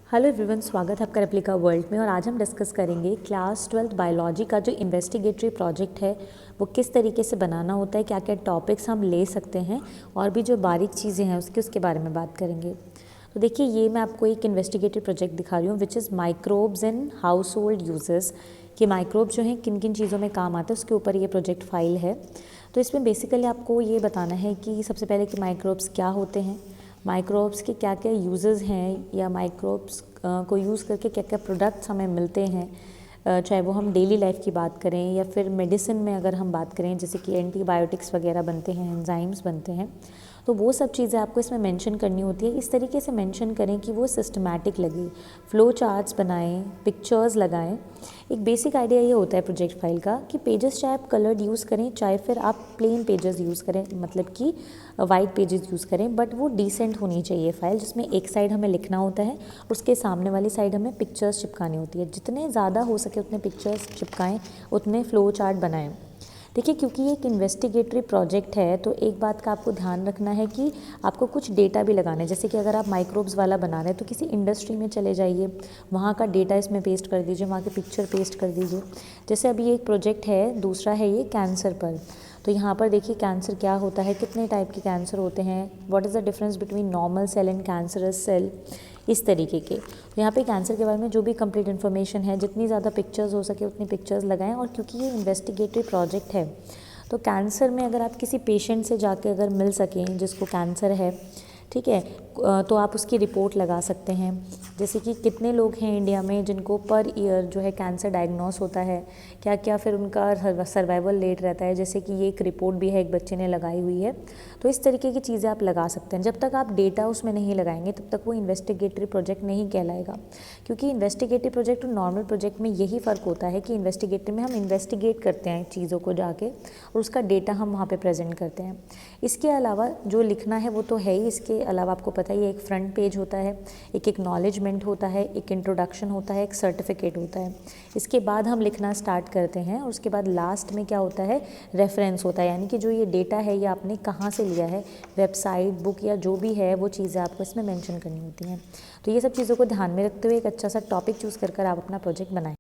Hello everyone, स्वागत है आपका रेप्लिका वर्ल्ड में। और आज हम डिस्कस करेंगे क्लास 12th बायोलॉजी का जो इन्वेस्टिगेटरी प्रोजेक्ट है वो किस तरीके से बनाना होता है, क्या क्या टॉपिक्स हम ले सकते हैं और भी जो बारीक चीज़ें हैं उसके बारे में बात करेंगे। तो देखिए, ये मैं आपको एक इन्वेस्टिगेटरी प्रोजेक्ट दिखा रही हूँ which is microbes in house hold uses, कि माइक्रोब जो हैं किन किन चीज़ों में काम आते हैं उसके ऊपर ये प्रोजेक्ट फाइल है। तो इसमें बेसिकली आपको ये बताना है कि सबसे पहले कि माइक्रोब्स क्या होते हैं, माइक्रोब्स के क्या क्या यूजेस हैं, या माइक्रोब्स को यूज़ करके क्या क्या प्रोडक्ट्स हमें मिलते हैं, चाहे वो हम डेली लाइफ की बात करें या फिर मेडिसिन में अगर हम बात करें, जैसे कि एंटीबायोटिक्स वगैरह बनते हैं, एंजाइम्स बनते हैं। तो वो सब चीज़ें आपको इसमें मेंशन करनी होती है। इस तरीके से मेंशन करें कि वो सिस्टमैटिक लगे, फ्लो चार्ट्स बनाएं, पिक्चर्स लगाएं। एक बेसिक आइडिया ये होता है प्रोजेक्ट फाइल का कि पेजेस चाहे आप कलर्ड यूज़ करें चाहे फिर आप प्लेन पेजेस यूज़ करें, मतलब कि वाइट पेजेस यूज़ करें, बट वो डिसेंट होनी चाहिए फाइल, जिसमें एक साइड हमें लिखना होता है, उसके सामने वाली साइड हमें पिक्चर्स चिपकानी होती है। जितने ज़्यादा हो सके उतने पिक्चर्स चिपकाएँ, उतने फ्लो चार्ट बनाएँ। देखिए, क्योंकि ये एक इन्वेस्टिगेटरी प्रोजेक्ट है तो एक बात का आपको ध्यान रखना है कि आपको कुछ डेटा भी लगाना है। जैसे कि अगर आप माइक्रोब्स वाला बना रहे हैं तो किसी इंडस्ट्री में चले जाइए, वहाँ का डेटा इसमें पेस्ट कर दीजिए, वहाँ के पिक्चर पेस्ट कर दीजिए। जैसे अभी एक प्रोजेक्ट है, दूसरा है ये कैंसर पर। तो यहाँ पर देखिए कैंसर क्या होता है, कितने टाइप के कैंसर होते हैं, what is the difference between normal cell and cancerous cell, इस तरीके के। तो यहाँ पे कैंसर के बारे में जो भी कंप्लीट इन्फॉर्मेशन है, जितनी ज़्यादा पिक्चर्स हो सके उतनी पिक्चर्स लगाएं। और क्योंकि ये इन्वेस्टिगेटरी प्रोजेक्ट है तो कैंसर में अगर आप किसी पेशेंट से जाके अगर मिल सकें जिसको कैंसर है, ठीक है, तो आप उसकी रिपोर्ट लगा सकते हैं। जैसे कि कितने लोग हैं इंडिया में जिनको पर ईयर जो है कैंसर डायग्नोस होता है, क्या क्या फिर उनका सर्वाइवल रेट रहता है। जैसे कि ये एक रिपोर्ट भी है, एक बच्चे ने लगाई हुई है। तो इस तरीके की चीज़ें आप लगा सकते हैं। जब तक आप डेटा उसमें नहीं लगाएंगे तब तक वो इन्वेस्टिगेटरी प्रोजेक्ट नहीं कहलाएगा। क्योंकि इन्वेस्टिगेटरी प्रोजेक्ट और नॉर्मल प्रोजेक्ट में यही फ़र्क होता है कि इन्वेस्टिगेटरी में हम इन्वेस्टिगेट करते हैं चीज़ों को जाके, और उसका डेटा हम वहाँ पे प्रेजेंट करते हैं। इसके अलावा जो लिखना है वो तो है ही, इसके अलावा आपको पता ही है एक फ्रंट पेज होता है, एक एक्नॉलेजमेंट होता है, एक इंट्रोडक्शन होता है, एक सर्टिफिकेट होता है। इसके बाद हम लिखना स्टार्ट करते हैं और उसके बाद लास्ट में क्या होता है, रेफरेंस होता है, यानी कि जो ये डेटा है ये आपने कहाँ से लिया है, वेबसाइट, बुक या जो भी है वो चीज़ें आपको इसमें मेंशन करनी होती हैं। तो ये सब चीज़ों को ध्यान में रखते हुए एक अच्छा सा टॉपिक चूज़ कर आप अपना प्रोजेक्ट बनाएं।